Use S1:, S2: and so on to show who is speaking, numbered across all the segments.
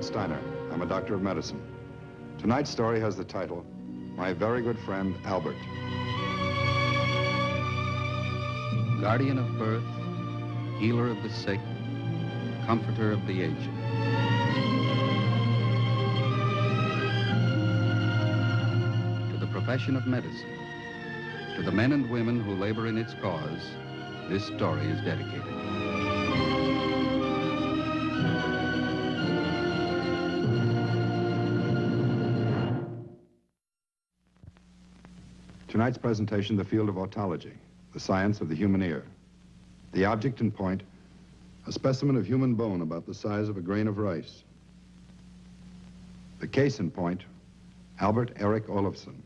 S1: Styner. I'm a doctor of medicine. Tonight's story has the title, My Very Good Friend, Albert.
S2: Guardian of birth, healer of the sick, comforter of the aged. To the profession of medicine, to the men and women who labor in its cause, this story is dedicated.
S1: Tonight's presentation, the field of otology, the science of the human ear. The object in point, a specimen of human bone about the size of a grain of rice. The case in point, Albert Erik Olofsson.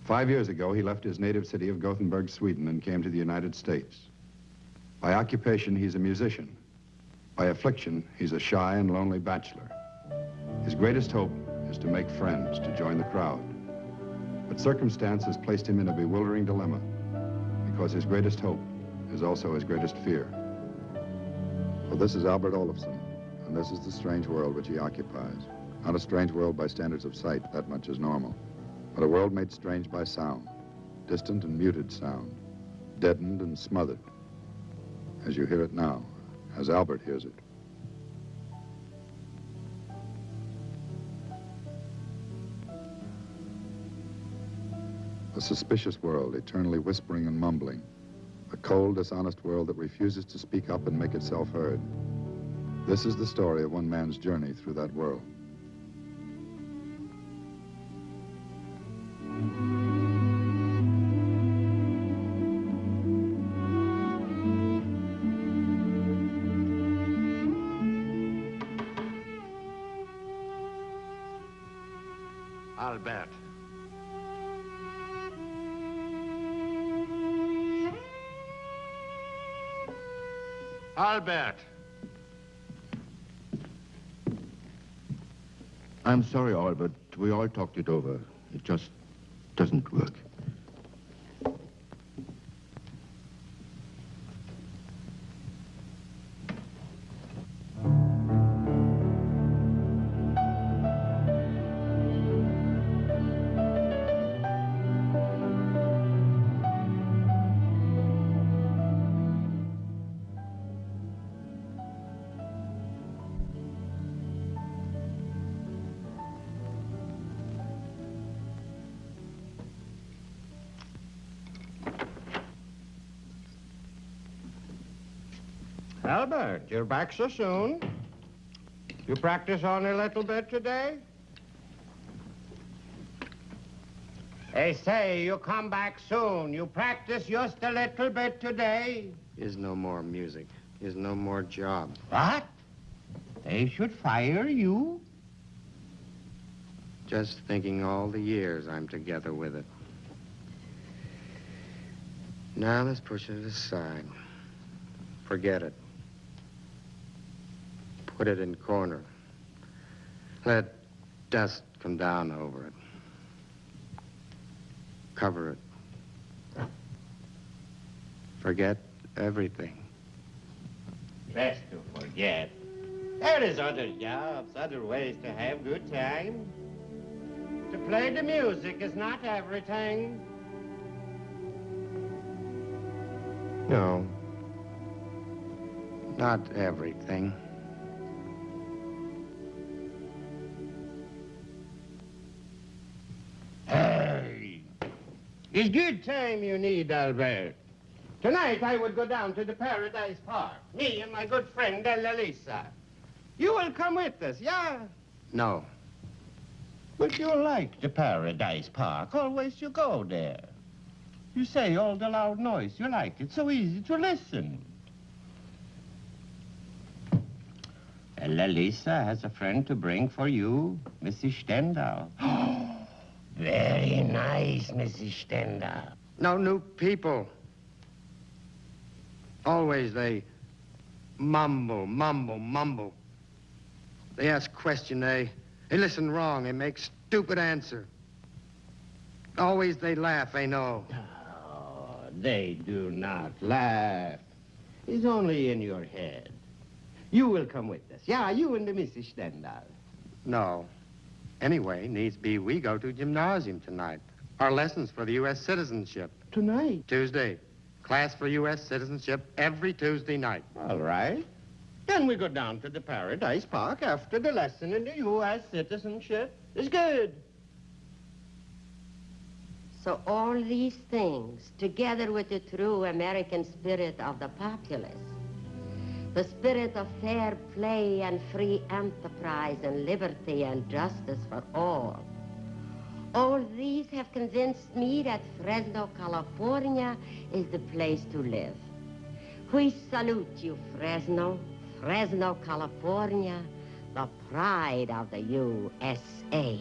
S1: 5 years ago, he left his native city of Gothenburg, Sweden, and came to the United States. By occupation, he's a musician. By affliction, he's a shy and lonely bachelor. His greatest hope is to make friends, to join the crowd. But circumstance has placed him in a bewildering dilemma, because his greatest hope is also his greatest fear. Well, this is Albert Olofsson, and this is the strange world which he occupies. Not a strange world by standards of sight, that much is normal, but a world made strange by sound, distant and muted sound, deadened and smothered, as you hear it now, as Albert hears it. A suspicious world, eternally whispering and mumbling. A cold, dishonest world that refuses to speak up and make itself heard. This is the story of one man's journey through that world.
S3: Albert. Albert!
S4: I'm sorry, Albert. We all talked it over. It just doesn't work.
S3: Albert, you're back so soon. You practice on a little bit today? They say you come back soon. You practice just a little bit today.
S5: Is no more music. Is no more job.
S3: What? They should fire you?
S5: Just thinking all the years I'm together with it. Now let's push it aside. Forget it. Put it in corner. Let dust come down over it. Cover it. Forget everything.
S3: Best to forget. There is other jobs, other ways to have good time. To play the music is not everything.
S5: No. Not everything.
S3: Hey! It's good time you need, Albert. Tonight I would go down to the Paradise Park. Me and my good friend, Lisa. You will come with us, yeah?
S5: No.
S3: But you like the Paradise Park. Always you go there. You say all the loud noise. You like it. So easy to listen. Lisa has a friend to bring for you, Mrs. Stendhal. Very nice, Mrs. Stendhal.
S5: No new people. Always they mumble, mumble, mumble. They ask question, they listen wrong, they make stupid answer. Always they laugh, they know.
S3: Oh, they do not laugh. It's only in your head. You will come with us. Yeah, you and the Mrs. Stendhal.
S5: No. Anyway, needs be we go to gymnasium tonight. Our lessons for the U.S. citizenship.
S3: Tonight?
S5: Tuesday. Class for U.S. citizenship every Tuesday night.
S3: All right. Then we go down to the Paradise Park after the lesson in the U.S. citizenship. It's good.
S6: So all these things, together with the true American spirit of the populace, the spirit of fair play and free enterprise and liberty and justice for all these have convinced me that Fresno, California is the place to live. We salute you, Fresno, California, the pride of the USA.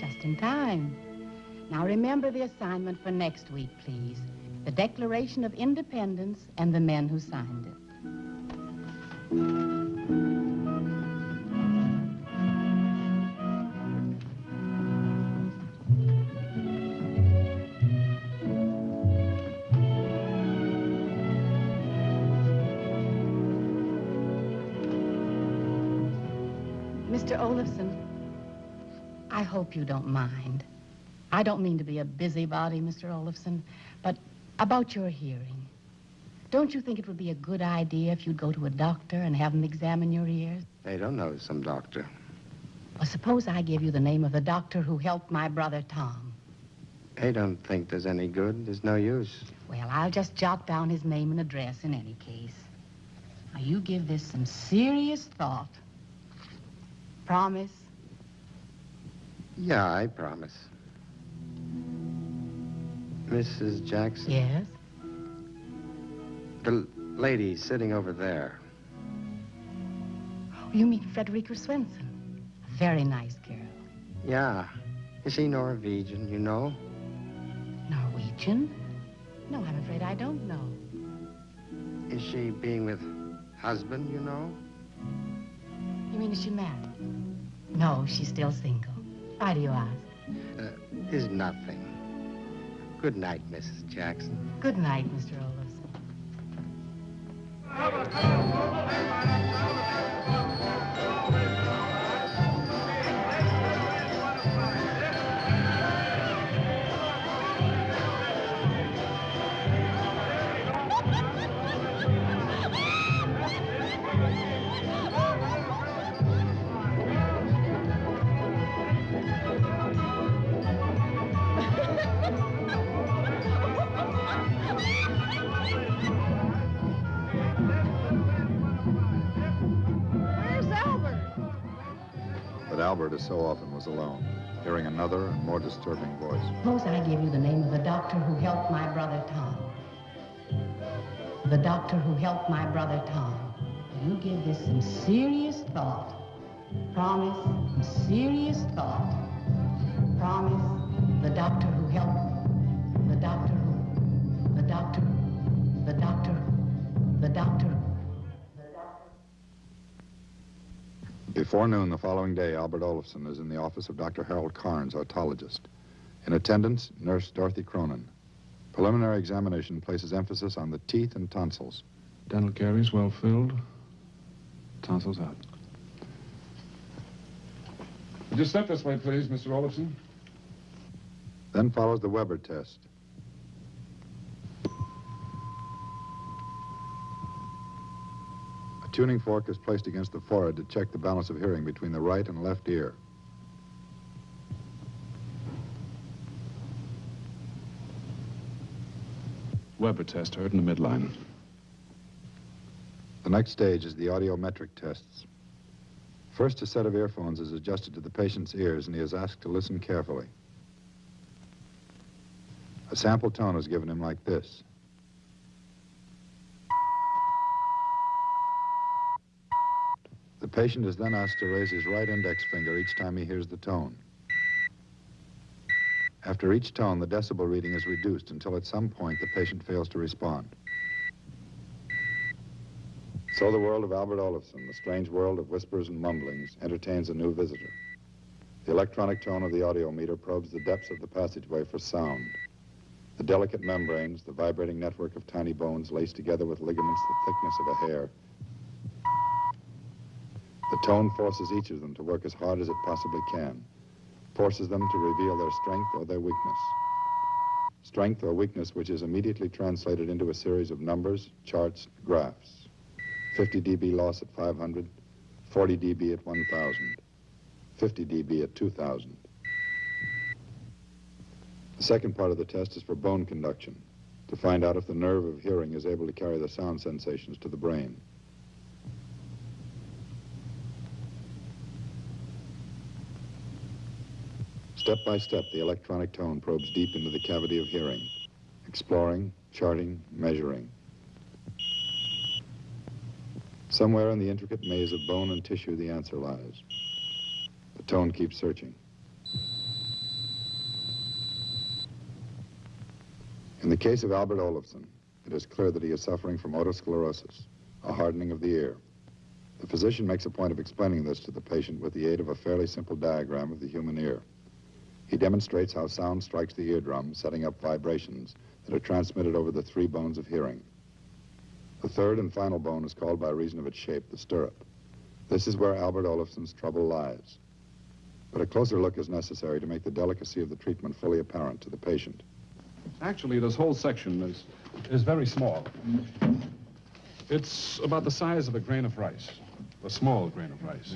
S7: Just in time. Now remember the assignment for next week, please. The Declaration of Independence and the men who signed it. Mr. Olofsson, I hope you don't mind. I don't mean to be a busybody, Mr. Olofsson, but about your hearing. Don't you think it would be a good idea if you'd go to a doctor and have him examine your ears?
S5: They don't know some doctor.
S7: Well, suppose I give you the name of the doctor who helped my brother Tom.
S5: They don't think there's any good. There's no use.
S7: Well, I'll just jot down his name and address in any case. Now, you give this some serious thought. Promise?
S5: Yeah, I promise. Mrs. Jackson?
S7: Yes?
S5: The lady sitting over there.
S7: Oh, you mean Frederica Swenson? A very nice girl.
S5: Yeah. Is she Norwegian, you know?
S7: Norwegian? No, I'm afraid I don't know.
S5: Is she being with husband, you know?
S7: You mean is she married? No, she's still single. Why do you ask?
S5: Is nothing. Good night, Mrs. Jackson.
S7: Good night, Mr. Olofsson.
S1: Albert, as so often, was alone, hearing another and more disturbing voice.
S7: Suppose I give you the name of the doctor who helped my brother Tom. The doctor who helped my brother Tom. You give this some serious thought. Promise, some serious thought. Promise, the doctor who helped, the doctor who, the doctor who, the doctor who, the doctor who.
S1: Before noon the following day, Albert Olofsson is in the office of Dr. Harold Carnes, otologist. In attendance, Nurse Dorothy Cronin. Preliminary examination places emphasis on the teeth and tonsils.
S8: Dental cavities well filled. Tonsils out. Just step this way, please, Mr. Olofsson.
S1: Then follows the Weber test. A tuning fork is placed against the forehead to check the balance of hearing between the right and left ear.
S8: Weber test, heard in the midline.
S1: The next stage is the audiometric tests. First, a set of earphones is adjusted to the patient's ears, and he is asked to listen carefully. A sample tone is given him like this. The patient is then asked to raise his right index finger each time he hears the tone. After each tone, the decibel reading is reduced until at some point the patient fails to respond. So the world of Albert Olofsson, the strange world of whispers and mumblings, entertains a new visitor. The electronic tone of the audiometer probes the depths of the passageway for sound. The delicate membranes, the vibrating network of tiny bones laced together with ligaments the thickness of a hair, The tone forces each of them to work as hard as it possibly can, forces them to reveal their strength or their weakness. Strength or weakness which is immediately translated into a series of numbers, charts, graphs. 50 dB loss at 500, 40 dB at 1,000, 50 dB at 2,000. The second part of the test is for bone conduction, to find out if the nerve of hearing is able to carry the sound sensations to the brain. Step by step, the electronic tone probes deep into the cavity of hearing, exploring, charting, measuring. Somewhere in the intricate maze of bone and tissue, the answer lies. The tone keeps searching. In the case of Albert Olofsson, it is clear that he is suffering from otosclerosis, a hardening of the ear. The physician makes a point of explaining this to the patient with the aid of a fairly simple diagram of the human ear. He demonstrates how sound strikes the eardrum, setting up vibrations that are transmitted over the 3 bones of hearing. The third and final bone is called by reason of its shape the stirrup. This is where Albert Olofsson's trouble lies. But a closer look is necessary to make the delicacy of the treatment fully apparent to the patient.
S8: Actually, this whole section is very small. It's about the size of a grain of rice, a small grain of rice.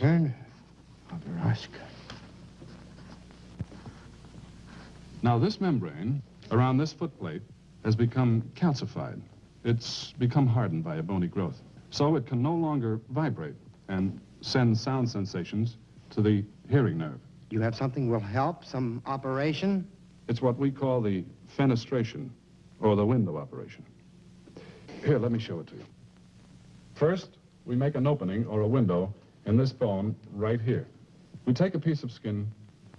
S8: Now, this membrane around this footplate has become calcified. It's become hardened by a bony growth. So it can no longer vibrate and send sound sensations to the hearing nerve.
S5: You have something will help, some operation?
S8: It's what we call the fenestration, or the window operation. Here, let me show it to you. First, we make an opening or a window in this bone right here. We take a piece of skin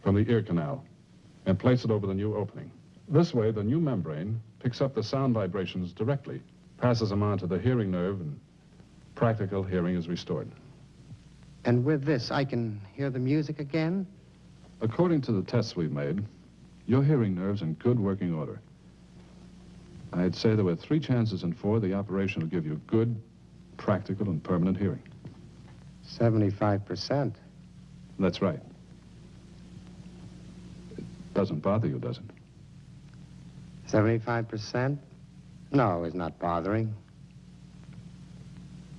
S8: from the ear canal and place it over the new opening. This way, the new membrane picks up the sound vibrations directly, passes them on to the hearing nerve, and practical hearing is restored.
S5: And with this, I can hear the music again?
S8: According to the tests we've made, your hearing nerve's in good working order. I'd say there were 3 chances in 4 the operation will give you good, practical, and permanent hearing.
S5: 75%.
S8: That's right. It doesn't bother you, does it?
S5: 75%? No, it's not bothering.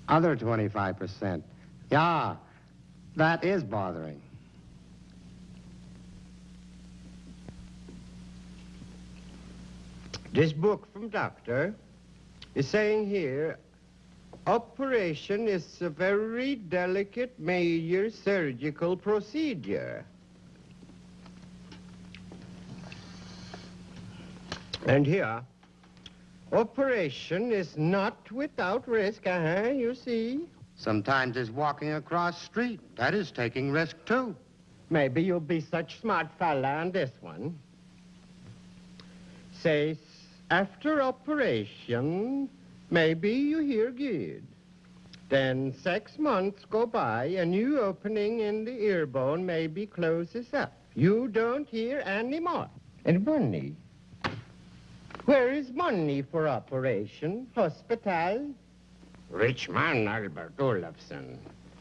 S5: Other 25%. Yeah, that is bothering.
S3: This book from doctor is saying here, operation is a very delicate major surgical procedure. And here, operation is not without risk, you see.
S5: Sometimes it's walking across the street. That is taking risk, too.
S3: Maybe you'll be such smart fella on this one. Says, after operation, maybe you hear good. Then 6 months go by, a new opening in the ear bone maybe closes up. You don't hear anymore. And money? Where is money for operation? Hospital? Rich man, Albert Olofsson.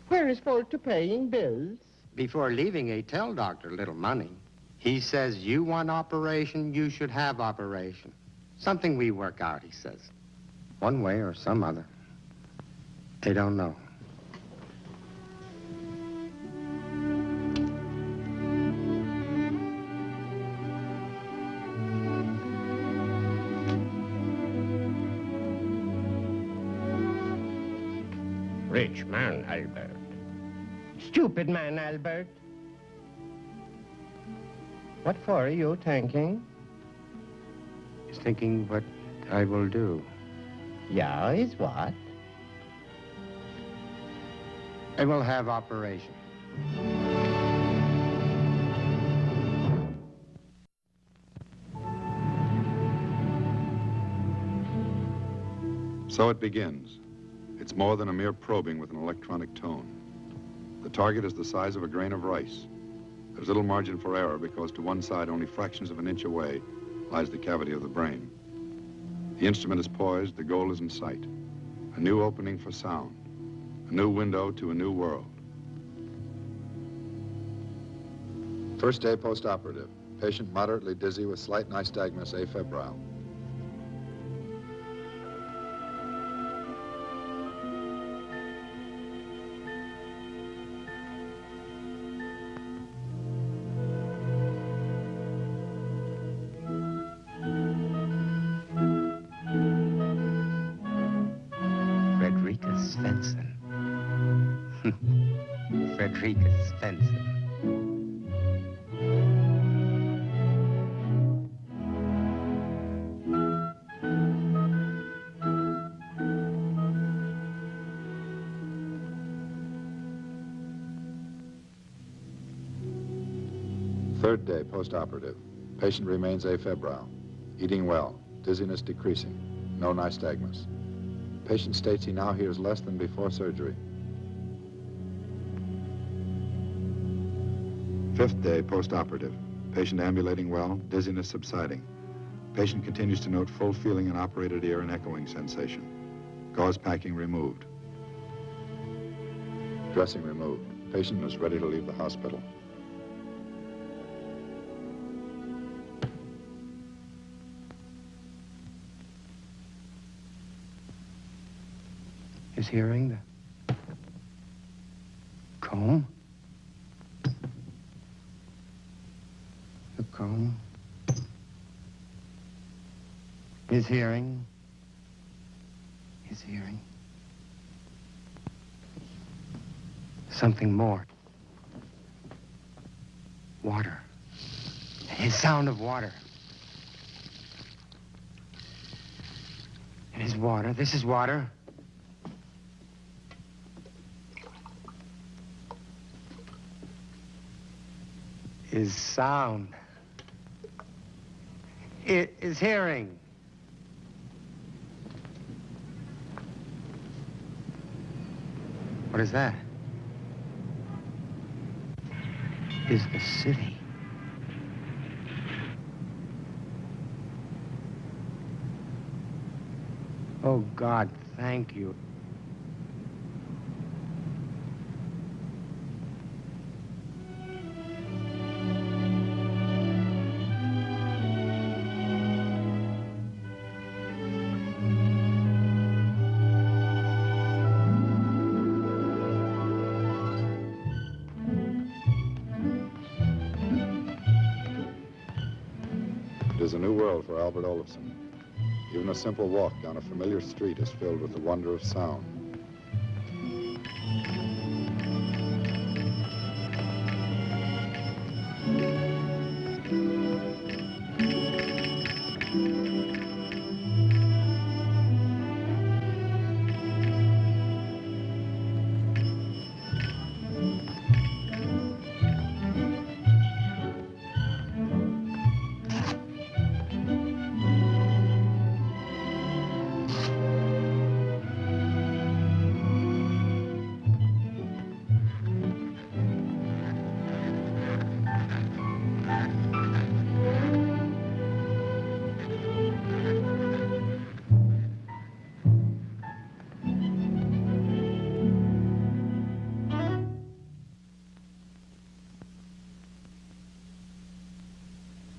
S3: Where is for to paying bills?
S5: Before leaving, he tell doctor little money. He says, you want operation, you should have operation. Something we work out, he says. One way or some other. They don't know.
S3: Rich man, Albert. Stupid man, Albert. What for are you thinking?
S5: He's thinking what I will do.
S3: Yeah, is what?
S5: I will have operation.
S1: So it begins. It's more than a mere probing with an electronic tone. The target is the size of a grain of rice. There's little margin for error because to one side, only fractions of an inch away, lies the cavity of the brain. The instrument is poised, the goal is in sight. A new opening for sound, a new window to a new world. First day post-operative. Patient moderately dizzy with slight nystagmus afebrile.
S3: Stevenson. Stevenson.
S1: Third day post-operative. Patient remains afebrile. Eating well. Dizziness decreasing. No nystagmus. Patient states he now hears less than before surgery. Fifth day post-operative. Patient ambulating well, dizziness subsiding. Patient continues to note full feeling in operated ear and echoing sensation. Gauze packing removed. Dressing removed. Patient is ready to leave the hospital.
S3: His hearing, the comb. The comb. His hearing. His hearing. Something more. Water. His sound of water. It is water. This is water. His sound. It is hearing. What is that? Is the city. Oh, God, thank you.
S1: It is a new world for Albert Olofsson. Even a simple walk down a familiar street is filled with the wonder of sound.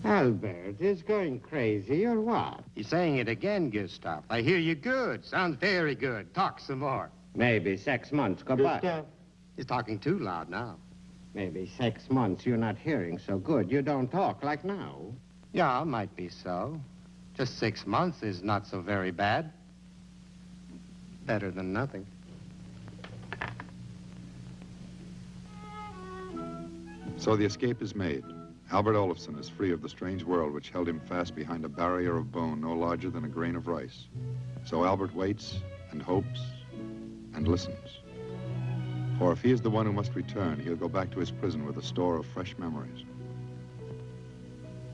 S3: Albert is going crazy, or what?
S5: You're saying it again, Gustav. I hear you good. Sounds very good. Talk some more.
S3: Maybe 6 months go by.
S5: He's talking too loud now.
S3: Maybe 6 months you're not hearing so good. You don't talk like now.
S5: Yeah, might be so. Just 6 months is not so very bad. Better than nothing.
S1: So the escape is made. Albert Olofsson is free of the strange world which held him fast behind a barrier of bone no larger than a grain of rice. So Albert waits and hopes and listens. For if he is the one who must return, he'll go back to his prison with a store of fresh memories.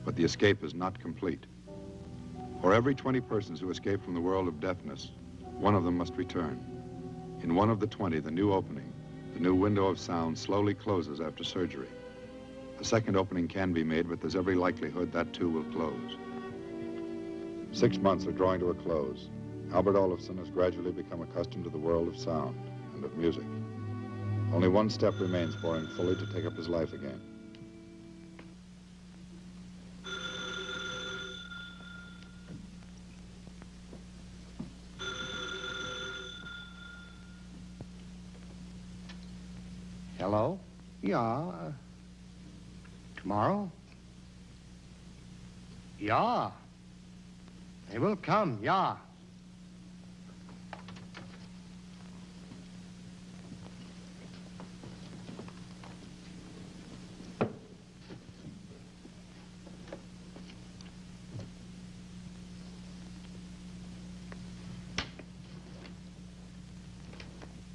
S1: But the escape is not complete. For every 20 persons who escape from the world of deafness, one of them must return. In one of the 20, the new opening, the new window of sound slowly closes after surgery. A second opening can be made, but there's every likelihood that too will close. 6 months are drawing to a close. Albert Olofsson has gradually become accustomed to the world of sound and of music. Only one step remains for him fully to take up his life again.
S5: Hello? Yeah. Tomorrow? Yeah. They will come, yeah.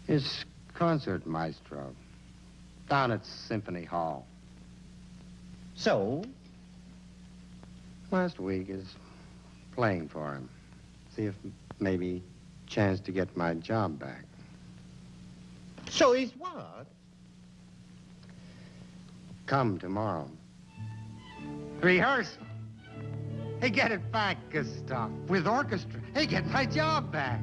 S5: His concert maestro down at Symphony Hall.
S3: So?
S5: Last week is playing for him. See if maybe chance to get my job back.
S3: So is what?
S5: Come tomorrow. Rehearsal. Hey, get it back, Gustav. With orchestra. Hey, get my job back.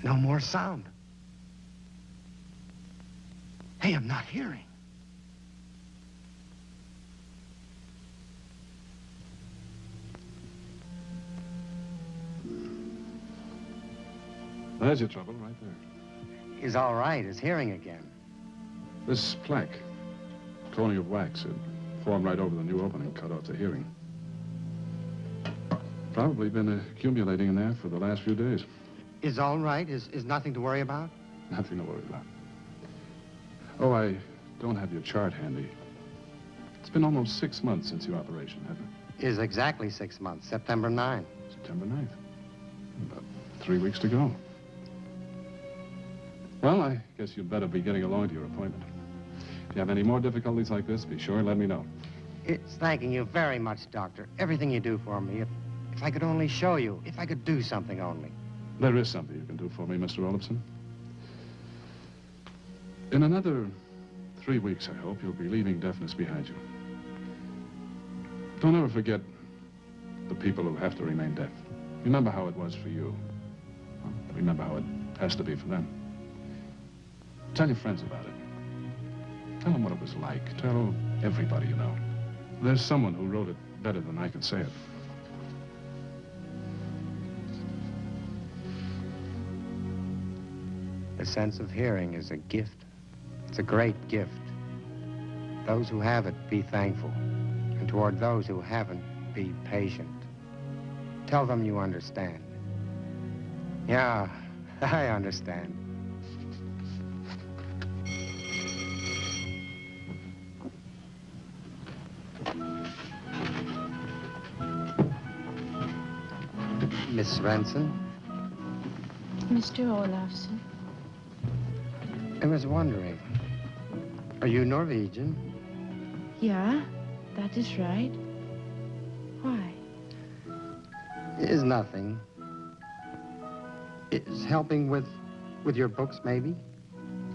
S5: No more sound. Hey, I'm not hearing.
S8: There's your trouble right there.
S5: He's all right. He's hearing again.
S8: This plaque, coating of wax, it formed right over the new opening, cut off the hearing. Probably been accumulating in there for the last few days.
S5: Is all right? Is nothing to worry about?
S8: Nothing to worry about. Oh, I don't have your chart handy. It's been almost 6 months since your operation, hasn't it?
S5: Is exactly 6 months, September 9.
S8: September 9th. About 3 weeks to go. Well, I guess you'd better be getting along to your appointment. If you have any more difficulties like this, be sure and let me know.
S5: It's thanking you very much, Doctor. Everything you do for me. If I could only show you, if I could do something only.
S8: There is something you can do for me, Mr. Olofsson. In another 3 weeks, I hope, you'll be leaving deafness behind you. Don't ever forget the people who have to remain deaf. Remember how it was for you. Remember how it has to be for them. Tell your friends about it. Tell them what it was like. Tell everybody you know. There's someone who wrote it better than I can say it.
S5: The sense of hearing is a gift. It's a great gift. Those who have it, be thankful. And toward those who haven't, be patient. Tell them you understand. Yeah, I understand. Miss Svensson?
S9: Mr. Olofsson.
S5: I was wondering, are you Norwegian?
S9: Yeah, that is right. Why?
S5: Is nothing. Is helping with your books, maybe?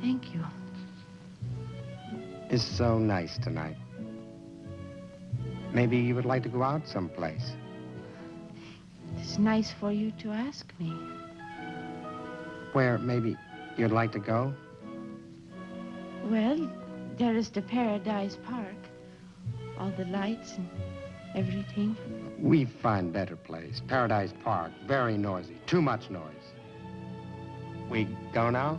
S9: Thank you.
S5: It's so nice tonight. Maybe you would like to go out someplace.
S9: It's nice for you to ask me.
S5: Where maybe you'd like to go?
S9: Well, there is the Paradise Park. All the lights and everything.
S5: We find better place. Paradise Park, very noisy. Too much noise. We go now?